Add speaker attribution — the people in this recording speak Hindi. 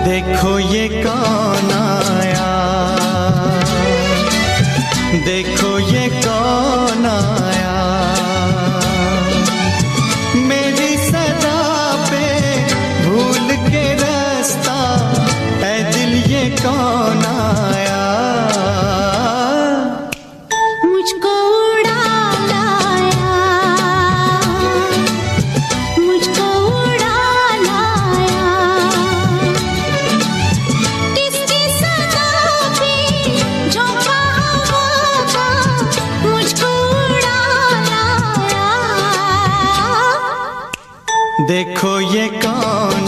Speaker 1: देखो ये कौन आया, देखो ये कौन आया, मेरी सदा पे भूल के रास्ता, ऐ दिल ये कौन आया।
Speaker 2: मुझको उड़ा लाया, मुझको उड़ा लाया, किसकी सदा पे झोंका हवा का, मुझको उड़ा लाया।
Speaker 1: देखो ये कौन